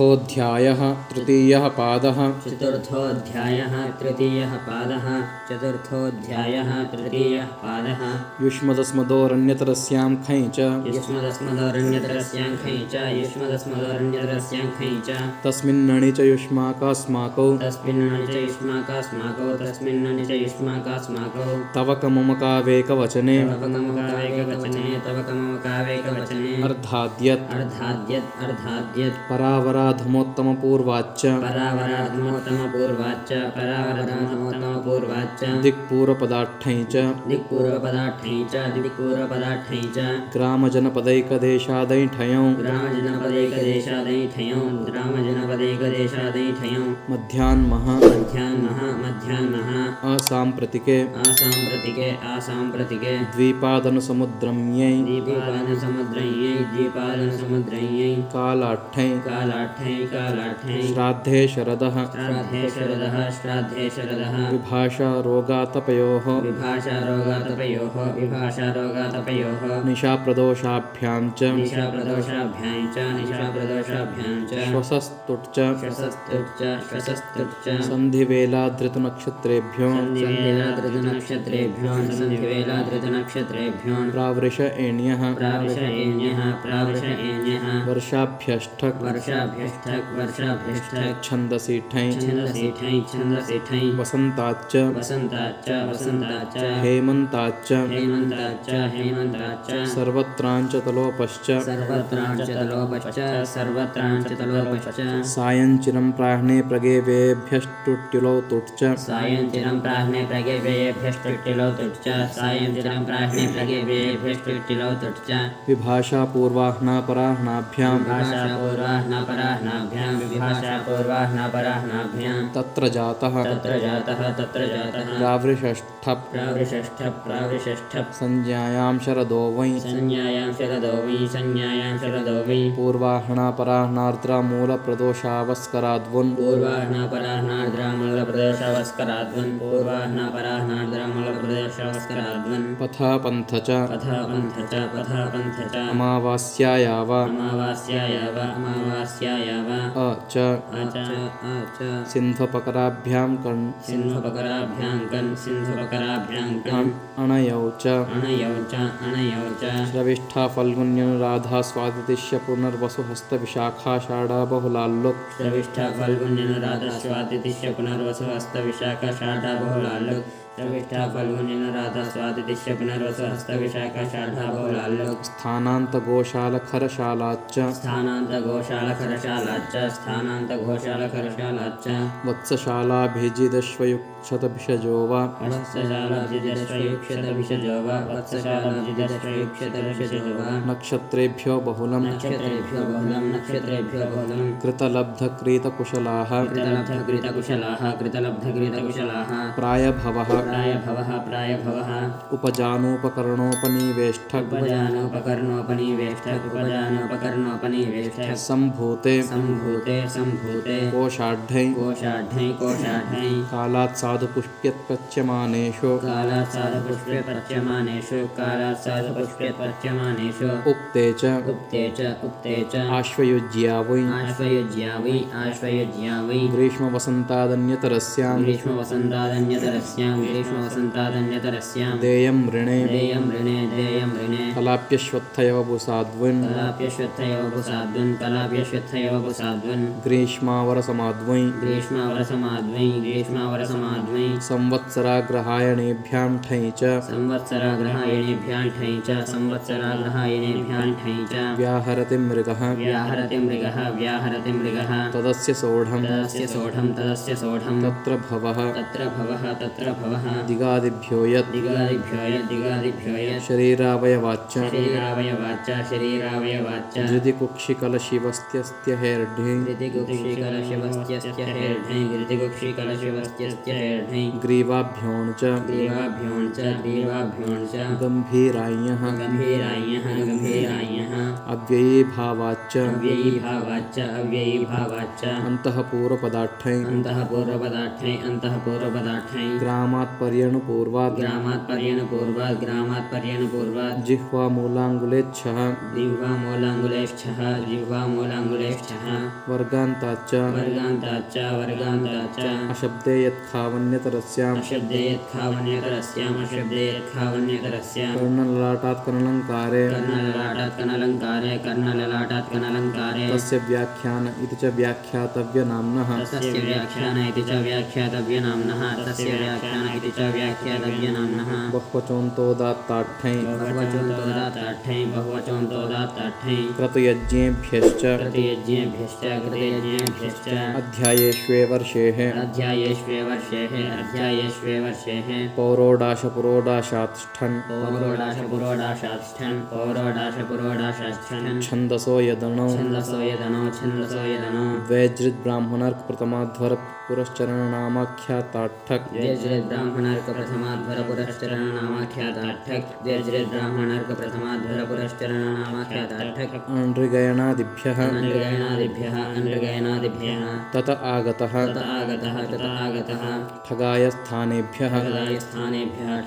चतुर्थोऽध्यायः तृतीयः पादः चतुर्थोऽध्यायः तृतीयः पादः चतुर्थोऽध्यायः तृतीयः पादः युष्मदस्मदोरन्यतरस्यां खञ् च युष्मदस्मदोरन्यतरस्यां खञ् च युष्मदस्मदोरन्यतरस्यां खञ् च तस्मिन्नणि च युष्माकास्माकौ तस्मिन्नणि च युष्माकास्माकौ तस्मिन्नणि च युष्माकास्माकौ तव कममकावेकवचने तवकमकावेकवचने तवकमकावेकवचने अर्धाद्यत् अर्धाद्यत् परावराधमोत्तमपूर्वाच्च परावराधमोत्तमपूर्वाच्च परावराधमोत्तमपूर्वाच्च दिक्पूर्वपदार्थै च दिक्पूर्वपदार्थै च दिक्पूर्वपदार्थै च ग्रामजनपदैकदेशादैठयौ ग्रामजनपदैकदेशादैठयौ मध्याह्नमः असाम्प्रतिके द्विपादनुसमुद्रम्यै कालाट्ठै श्राद्धे शरदः विभाषारोगातपयोः निशाप्रदोषाभ्यां च श्वसस्तुट् च सन्धिवेलाधृतनक्षत्रेभ्यो प्रावृषएण्यः वर्षाभ्यष्टक् छन्दसि ठञ् वसन्ताच्च हेमन्ताच्च सर्वत्राञ्चतलोपश्च सायञ्चिनं प्राह्णे प्रगेवेभ्यष्टुट्युलौ तुट् च विभाषापूर्वाह्नापराह्नाभ्यां तत्र जातः प्रावृषष्ठप् संज्ञायां शरदो वै पूर्वाह्नापराह्नार्द्रामूलप्रदोषावस्कराद्वन् पथा पन्थ च अमावास्यायाव च सिन्ध्वपकराभ्यां कण् अणयौ च श्रविष्ठा फल्गुन्यनुराधा स्वातिथिश्य पुनर्वसु हस्तविशाखाषाढा बहुलाल्लुक् स्थानान्तगोशालखरशालाच्च वत्सशालाभिजिदश्वयुक्षतभिषजो वा नक्षत्रेभ्यो बहुलं कृतलब्धकृतकुशलाः प्रायभवः उपजानोपकरणोपनिवेष्टक् सम्भूते कोषाढ्यै कालात् साधुपुष्प्यत्पच्यमानेषु उक्ते च आश्वयुज्या वै ग्रीष्मवसन्तादन्यतरस्यां देयं ऋणे कलाप्यश्वत्थयवपुसाद्वन् ग्रीष्मावरसमाद्वै संवत्सराग्रहायणेभ्यां ठञ् च व्याहरति मृगः तदस्य सोढं तत्र भवः दिगादिभ्यो यत् शरीरावयवाच्च धृतिकुक्षिकलशिवस्त्यस्त्यहेर्ढे ग्रीवाभ्यों च गम्भीरायः अव्ययीभावाच्च भावाच्च अव्ययीभावाच्च अव्ययीभावाच्च अंतःपूर्वपदार्थै अन्तःपूर्वपदार्थै अन्तःपूर्वपदार्थै ग्रामात् पर्यणुपूर्वात् ग्रामात् पर्यणपूर्वात् ग्रामात् पर्यणपूर्वात् जिह्वामूलाङ्गुलेच्छः जिह्वामूलाङ्गुलेष्ठः जिह्वामूलाङ्गुलेष्ठः वर्गान्ताच्च वर्गान्ताच्च वर्गान्ताच्च अशब्दे यत्खावन्यतरस्याम् अशब्दे यत्खावन्यतरस्याम् अशब्दे यत्खावन्यतरस्याम् कर्णललाटात् कर्णलङ्कारे कर्णललाटात् कर्णलङ्कारे कर्णललाटात् कर्णलङ्कारे तस्य व्याख्यान इति च व्याख्यातव्यनाम्नः तस्य व्याख्यान इति च व्याख्यातव्यनाम्नः तस्य व्याख्यान इति च व्याख्यातव्यनाम्नः बह्वचोन्तोदात्ताठ्ठै बहुवचोन्तोदात्ताठ्ठै बहुवचोन्तोदात्ताठ्ठै क्रतुयज्ञेभ्यश्च कृतयज्ञेभ्यश्च कृतयज्ञेभ्यश्च अध्यायेष्वेवर्षेः अध्यायेष्वेवर्षेः अध्यायेष्वेवर्षेः पौरोडाशपुरोडाशात्ष्ठन् पौरोडाशपुरोडाशाष्ठन् पौरोडाशपुरोडाशाष्ठन् छन्दसो यदनौ छन्दसो यदनो छन्दसो यदनो वैजृद्ब्राह्मणर्क प्रथमाध्वर पुरश्चरणनामाख्याताठक् द्व्यज्रद्ब्राह्मणर्क प्रथमाध्वर पुरश्चरण नामाख्याताठक् द्व्यज्रद्ब्राह्मणर्क प्रथमाध्वर पुरश्चरण नामाख्याताठक् नृगयणादिभ्यः नृगयणादिभ्यः नृगयणादिभ्यः तत आगतः ठगायस्थानेभ्यः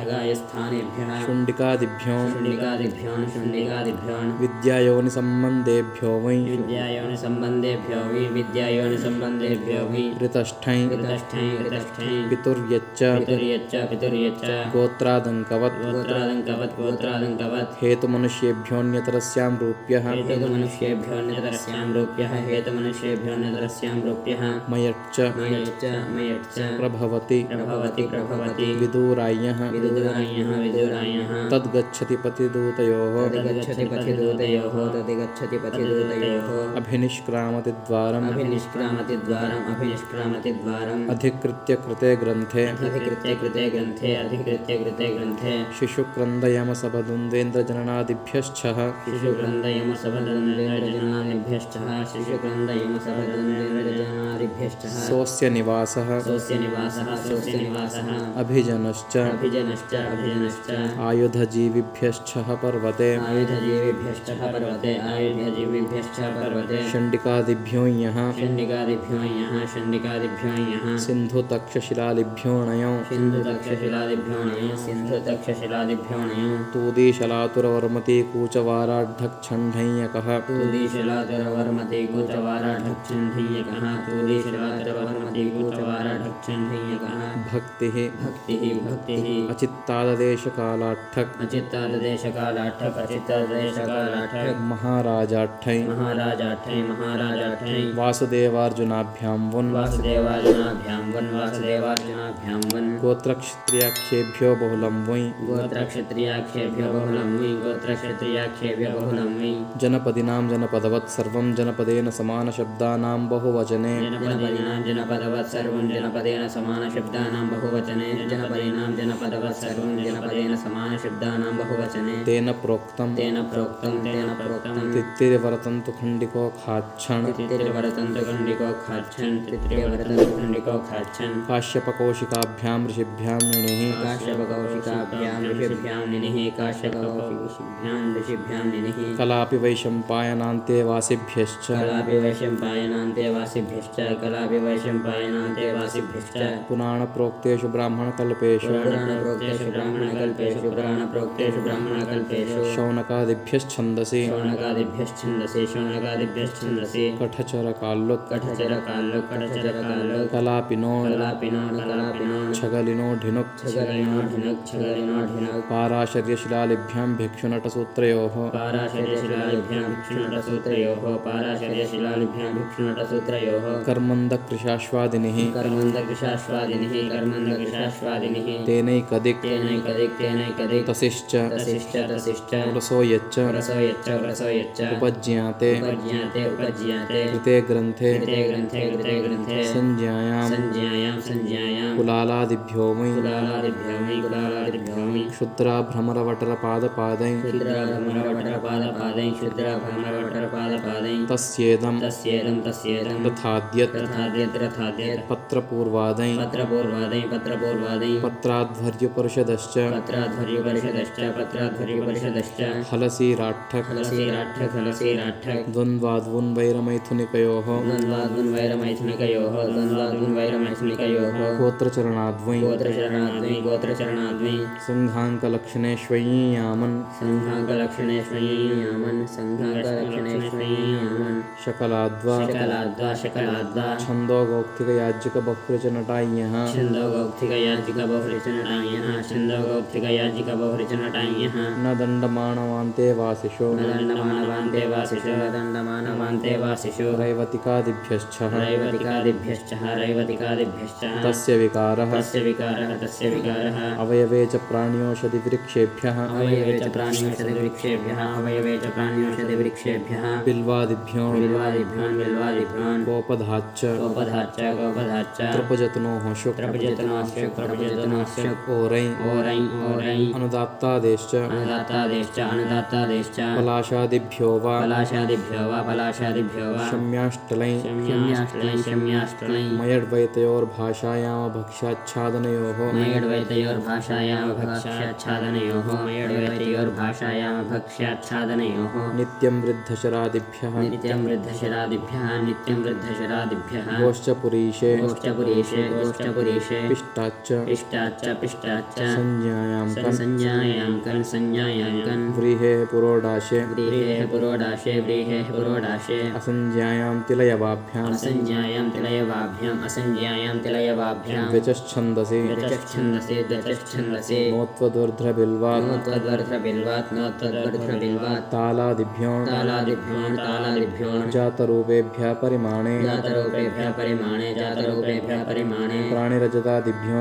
ठगायस्थानेभ्यः शुण्डिकादिभ्यो शुण्डिकादिभ्यो विद्यायोनिसम्बन्धेभ्यो वै विद्यायोनिसम्बन्धेभ्यो वि ऋतष्ठै ऋतष्ठै पितुर्यच्च गोत्रादङ्कवत् हेतुमनुष्येभ्योऽन्यतरस्यां रूप्यः हेतुमनुष्येभ्योऽन्यतरस्यां रूप्यः मयच्च प्रभवति विदूरायः तद्गच्छति पतिदूतयोः अभिनिष्क्रामति द्वारम् अधिकृत्य कृते ग्रन्थे शिशुक्रन्दयमसभदुन्देन्द्रजननादिभ्यश्चः सोऽस्य निवासः अभिजनश्च आयुधजीविभ्यश्चः पर्वते षण्डिकादिभ्यो यः सिन्धुतक्षशिलालिभ्योऽणयो तूदीशलातुरवर्मतीकूचवाराढ्ढच्छण्ढैयकः भक्तिः अचित्ताददेशकालाठक् महाराजाठ्ठै वासुदेवार्जुनाभ्यां वन् गोत्रक्षत्रियाख्येभ्यो बहुलं वै जनपदिनां जनपदवत् सर्वं जनपदेन समानशब्दानां बहुवचने तेन प्रोक्तं तित्तिर्वरतन्तु खण्डिको खाच्छन् काश्यपकौशिकाभ्यां ऋषिभ्यां निनिः कलापि वैशम्पायनान्ते वासिभ्यश्च पुराणप्रोक्तेषु ब्राह्मणकल्पेषु शौनकादिभ्यश्छन्दसि कठचरकाल्लुक् कलापिनो छगलिनो ढिनुक् पाराशर्यशिलालिभ्यां भिक्षुनटसूत्रयोः कर्मन्दकृशाश्वादिनिः तेनैकदिक् तसिश्च रसो यच्च उपज्ञाते कृते ग्रन्थे संज्ञायां कुलालादिभ्योमि कुलालादिभ्योमि क्षुद्राभ्रमरवटरपादपादै क्षुद्राभ्रमरवटरपादपादै तस्येदं तस्येदं रथाद्यत् रथाद्यत् पत्रपूर्वादै पत्रपूर्वादै पत्राध्वर्युपरिषदश्च पत्राध्वर्युपरिषदश्च हलसीराट्ठक् हलसीराट्ठक् द्वन्द्वाद्वुन्वैरमैथुनिकयोः द्वन्द्वाद्वैरमैथुनिकयोः गोत्रचरणाद्वै गोत्रचरणाद्वै सङ्घाङ्कलक्षणेष्वय्यामन् संघाङ्कलक्षणेष्वय्यामन् शकलाद्वा छन्दोगौक्तिकयाज्ञिकबह्वृचनटाय्यः छन्दोगौक्तिकयाज्ञिकबहुरिचनटाय्यः न दण्डमानवान्ते वासिषो दण्डमानवान्तेवासिषु रैवतिकादिभ्यश्च रैवतिकादिभ्यश्च तस्य विकारः अवयवे च प्राण्योषधिवृक्षेभ्यः बिल्वादिभ्यो गोपधाच्च त्रपजतनोः शुक् ओरै अनुदात्तादेश्च पलाशादिभ्यो वा शम्याष्टलै मयड्वैतयोर्भाषायामभक्ष्याच्छादनयोः नित्यं वृद्धशरादिभ्यः गोश्च पुरीशे पिष्टाच्च संज्ञायां कन् व्रीहेः पुरोडाशे असंज्ञायां तिलयवाभ्यां व्यचच्छन्दसि नोत्वदुर्ध्रबिल्वात् तालादिभ्यो जातरूपेभ्यः परिमाणे प्राणिरजतादिभ्यो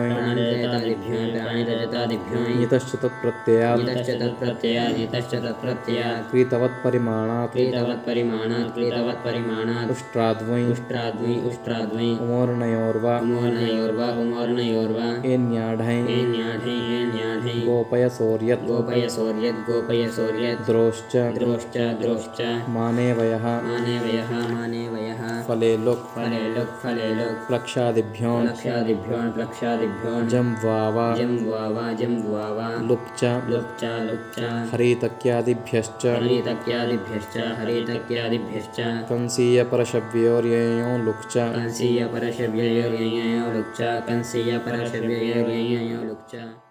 नितश्च तत्प्रत्ययात् क्रीतवत्परिमाणात् उष्ट्राद्वै उमोर्णयोर्वा एन्याढै गोपयसोर्यत् द्रोश्च मानेवयः फलेलुक् प्लक्षादिभ्यो जम्वावा लुप् च हरितक्यादिभ्यश्च कंसीयपरशव्योर्ययो लुक् च कंसीयपरशव्योर्ययो लुक् च